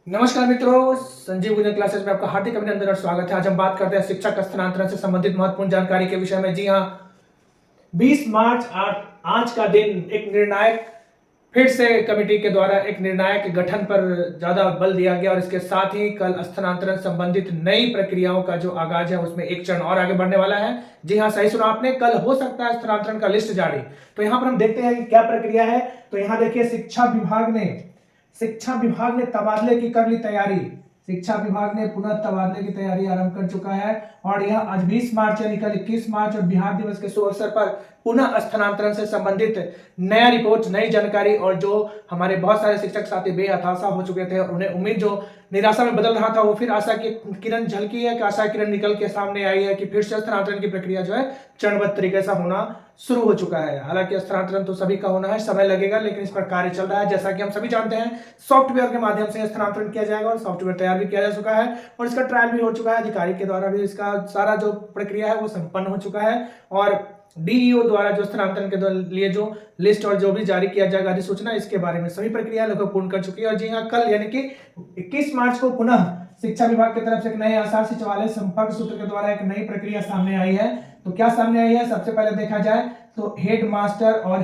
नमस्कार मित्रों, संजीव गुंजन क्लासेस में आपका हार्दिक अभिनंदन और स्वागत है। आज हम बात करते हैं शिक्षक स्थानांतरण से संबंधित महत्वपूर्ण जानकारी के विषय में। जी हाँ, 20 मार्च आज का दिन एक निर्णायक फिर से कमेटी के द्वारा एक निर्णायक गठन पर ज्यादा बल दिया गया और इसके साथ ही कल स्थानांतरण संबंधित नई प्रक्रियाओं का जो आगाज है उसमें एक चरण और आगे बढ़ने वाला है। जी हाँ, सही सुना आपने, कल हो सकता है स्थानांतरण का लिस्ट जारी। तो यहाँ पर हम देखते हैं कि क्या प्रक्रिया है। तो यहाँ देखिए, शिक्षा विभाग ने तबादले की कर ली तैयारी। शिक्षा विभाग ने पुनः तबादले की तैयारी आरंभ कर चुका है और यह आज 20 मार्च यानी कल 21 मार्च और बिहार दिवस के शुभ अवसर पर पुनः स्थानांतरण से संबंधित नया रिपोर्ट, नई जानकारी और जो हमारे बहुत सारे शिक्षक साथी बेहताशा हो चुके थे, उन्हें उम्मीद जो निराशा में बदल रहा था, वो फिर आशा की किरण झलकी है कि आशा किरण निकल के सामने आई है कि फिर से स्थानांतरण की प्रक्रिया जो है चरणबद्ध तरीके से होना शुरू हो चुका है। हालांकि स्थानांतरण तो सभी का होना है, समय लगेगा, लेकिन इस पर कार्य चल रहा है। जैसा कि हम सभी जानते हैं, सॉफ्टवेयर के माध्यम से स्थानांतरण किया जाएगा और सॉफ्टवेयर तैयार भी किया जा चुका है और इसका ट्रायल भी हो चुका है। अधिकारी के द्वारा भी इसका सारा जो प्रक्रिया है वो संपन्न हो चुका है और डीईओ द्वारा जो स्थानांतरण के लिए जो लिस्ट और जो भी जारी किया जाएगा अधिसूचना, इसके बारे में सभी प्रक्रिया लगभग पूर्ण कर चुकी है। और जी हाँ, कल यानी कि 21 मार्च को पुनः शिक्षा विभाग की तरफ से एक नए आचार सचिवालय संपर्क सूत्र के द्वारा एक नई प्रक्रिया सामने आई है। तो क्या सामने आई है? सबसे पहले देखा जाए तो हेड मास्टर और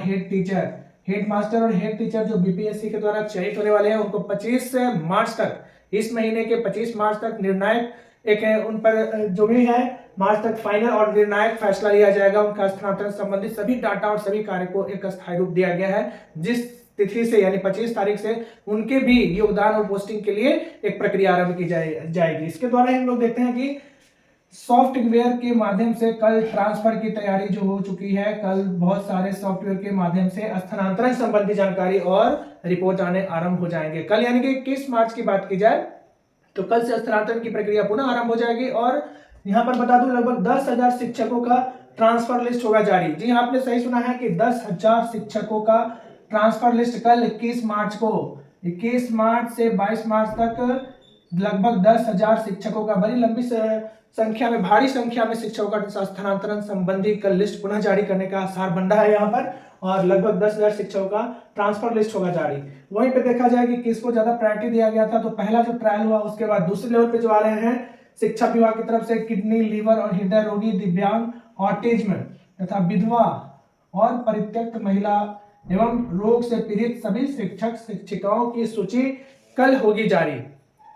हेड टीचर जो बीपीएससी के द्वारा चयनित होने वाले हैं, उनको 25 मार्च तक, इस महीने के 25 मार्च तक निर्णायक एक उन पर जो भी है मार्च तक फाइनल और निर्णायक फैसला लिया जाएगा। उनका स्थानांतरण संबंधित सभी डाटा और सभी कार्य को एक अस्थायी रूप दिया गया है। जिस तिथि से यानी 25 तारीख से उनके भी योगदान और पोस्टिंग के लिए एक प्रक्रिया आरंभ की जाएगी। इसके द्वारा हम लोग देखते हैं कि सॉफ्टवेयर के माध्यम से कल ट्रांसफर की तैयारी जो हो चुकी है। कल बहुत सारे सॉफ्टवेयर के माध्यम से स्थानांतरण संबंधी जानकारी और रिपोर्ट आने आरंभ हो जाएंगे। कल यानी कि 21 मार्च की बात की जाए तो कल से स्थानांतरण की प्रक्रिया पुनः आरंभ हो जाएगी और यहाँ पर बता दूं, लगभग 10,000 शिक्षकों का ट्रांसफर लिस्ट होगा जारी। जी हाँ, आपने सही सुना है कि 10,000 शिक्षकों का ट्रांसफर लिस्ट कल 21 मार्च से 22 मार्च तक लगभग 10,000 शिक्षकों का, बड़ी लंबी संख्या में, भारी संख्या में शिक्षकों का स्थानांतरण संबंधी कल लिस्ट पुनः जारी करने का आसार बन रहा है यहाँ पर और लगभग 10,000 शिक्षकों का ट्रांसफर लिस्ट होगा जारी। वहीं पे देखा जाए कि किसको ज्यादा प्रायोरिटी दिया गया था, तो पहला जो ट्रायल हुआ उसके बाद दूसरे लेवल पे जो आ रहे हैं शिक्षा विभाग की तरफ से किडनी, लीवर और हृदय रोगी, दिव्यांग, ऑटिज्म तथा विधवा और परित्यक्त महिला एवं रोग से पीड़ित सभी शिक्षक शिक्षिकाओं की सूची कल होगी जारी।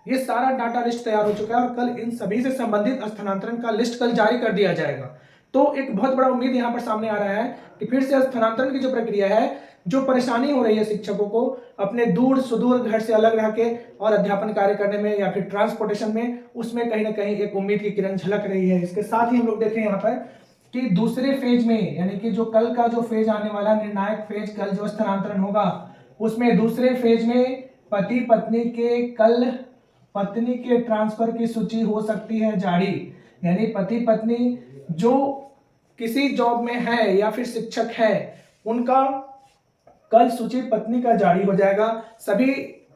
ये सारा डाटा लिस्ट तैयार हो चुका है और कल इन सभी से संबंधित स्थानांतरण का लिस्ट कल जारी कर दिया जाएगा। तो एक बहुत बड़ा उम्मीद यहाँ पर सामने आ रहा है कि फिर से स्थानांतरण की जो प्रक्रिया है, जो परेशानी हो रही है शिक्षकों को अपने दूर सुदूर घर से अलग रह के और अध्यापन कार्य करने में या फिर ट्रांसपोर्टेशन में, उसमें कहीं ना कहीं एक उम्मीद की किरण झलक रही है। इसके साथ ही हम लोग देखें यहाँ पर कि दूसरे फेज में, यानी कि जो कल का जो फेज आने वाला निर्णायक फेज, कल जो स्थानांतरण होगा उसमें दूसरे फेज में पत्नी के ट्रांसफर की सूची हो सकती है जारी। यानी पति पत्नी जो किसी जॉब में है या फिर शिक्षक है, उनका कल सूची पत्नी का जारी हो जाएगा। सभी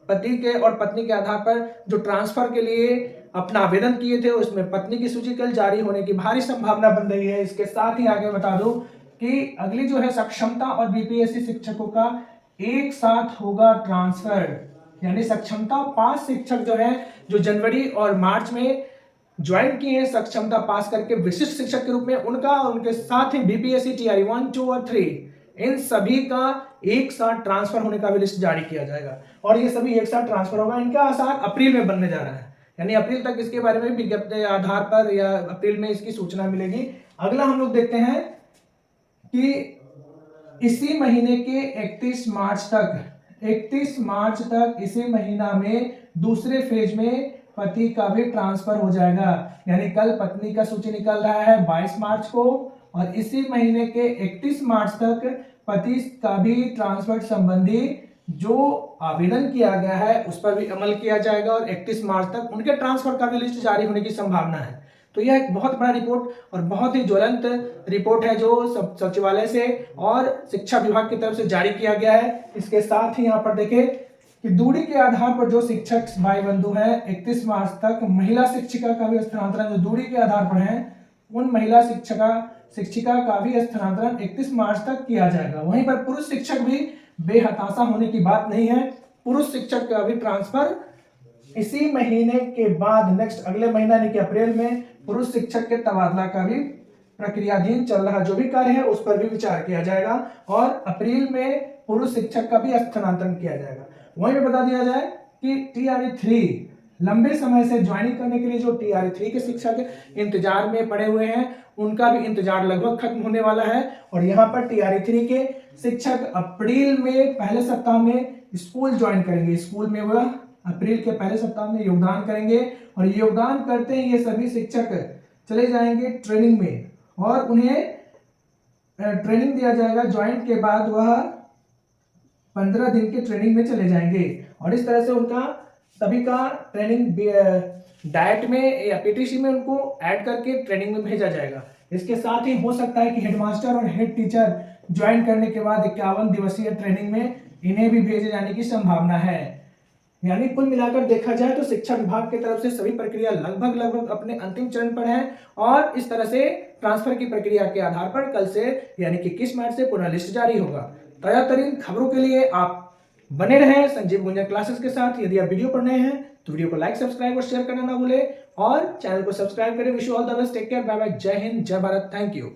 पति के और पत्नी के आधार पर जो ट्रांसफर के लिए अपना आवेदन किए थे, उसमें पत्नी की सूची कल जारी होने की भारी संभावना बन रही है। इसके साथ ही आगे बता दूं कि अगली जो है सक्षमता और बीपीएससी शिक्षकों का एक साथ होगा ट्रांसफर। यानी सक्षमता पास शिक्षक जो है, जो जनवरी और मार्च में ज्वाइन किए हैं सक्षमता पास करके विशिष्ट शिक्षक के रूप में, उनका और उनके साथ ही बीपीएससी टीआरई 1, 2 और 3, इन सभी का एक साथ ट्रांसफर होने का भी लिस्ट जारी किया जाएगा और ये सभी एक साथ ट्रांसफर होगा। इनका आसार अप्रैल में बनने जा रहा है, यानी अप्रैल तक इसके बारे में विज्ञप्ति आधार पर या अप्रैल में इसकी सूचना मिलेगी। अगला हम लोग देखते हैं कि इसी महीने के 31 मार्च तक इसी महीना में दूसरे फेज में पति का भी ट्रांसफर हो जाएगा। यानी कल पत्नी का सूची निकल रहा है 22 मार्च को और इसी महीने के 31 मार्च तक पति का भी ट्रांसफर संबंधी जो आवेदन किया गया है उस पर भी अमल किया जाएगा और 31 मार्च तक उनके ट्रांसफर का भी लिस्ट जारी होने की संभावना है। तो यह एक बहुत बड़ा रिपोर्ट और बहुत ही ज्वलंत रिपोर्ट है जो सचिवालय से और शिक्षा विभाग की तरफ से जारी किया गया है। इसके साथ ही यहाँ पर देखें कि दूरी के आधार पर जो शिक्षक भाई बंधु हैं 31 मार्च तक महिला शिक्षिका का भी स्थानांतरण जो दूरी के आधार पर है, उन महिला शिक्षिका का भी स्थानांतरण 31 मार्च तक किया जाएगा। वहीं पर पुरुष शिक्षक भी बेहताशा होने की बात नहीं है, पुरुष शिक्षक का भी ट्रांसफर इसी महीने के बाद नेक्स्ट अगले महीना यानी कि अप्रैल में पुरुष शिक्षक के तबादला का भी प्रक्रियाधीन चल रहा जो भी कार्य है उस पर भी विचार किया जाएगा और अप्रैल में पुरुष शिक्षक का भी स्थानांतरण किया जाएगा। वहीं पे बता दिया जाए कि TRE-3 लंबे समय से ज्वाइनिंग करने के लिए जो TRE-3 के शिक्षक इंतजार में पड़े हुए हैं उनका भी इंतजार लगभग खत्म होने वाला है और यहाँ पर TRE-3 के शिक्षक अप्रैल में पहले सप्ताह में स्कूल ज्वाइन करेंगे। स्कूल में वह अप्रैल के पहले सप्ताह में योगदान करेंगे और योगदान करते ही ये सभी शिक्षक चले जाएंगे ट्रेनिंग में और उन्हें ट्रेनिंग दिया जाएगा। ज्वाइन के बाद वह 15 दिन के ट्रेनिंग में चले जाएंगे और इस तरह से उनका सभी का ट्रेनिंग डाइट में या PTC में उनको ऐड करके ट्रेनिंग में भेजा जाएगा। इसके साथ ही हो सकता है कि हेडमास्टर और हेड टीचर ज्वाइन करने के बाद 51 दिवसीय ट्रेनिंग में इन्हें भी भेजे जाने की संभावना है। यानी कुल मिलाकर देखा जाए तो शिक्षा विभाग की तरफ से सभी प्रक्रिया लगभग अपने अंतिम चरण पर है और इस तरह से ट्रांसफर की प्रक्रिया के आधार पर कल से यानी कि 21 मार्च से पुनः लिस्ट जारी होगा। ताजा तरीन खबरों के लिए आप बने रहें संजीव गुंजन क्लासेस के साथ। यदि आप वीडियो पर नए हैं तो वीडियो को लाइक, सब्सक्राइब और शेयर करना ना भूले और चैनल को सब्सक्राइब करें। Wish you all the best, take care, bye bye, जय हिंद, जय भारत, थैंक यू।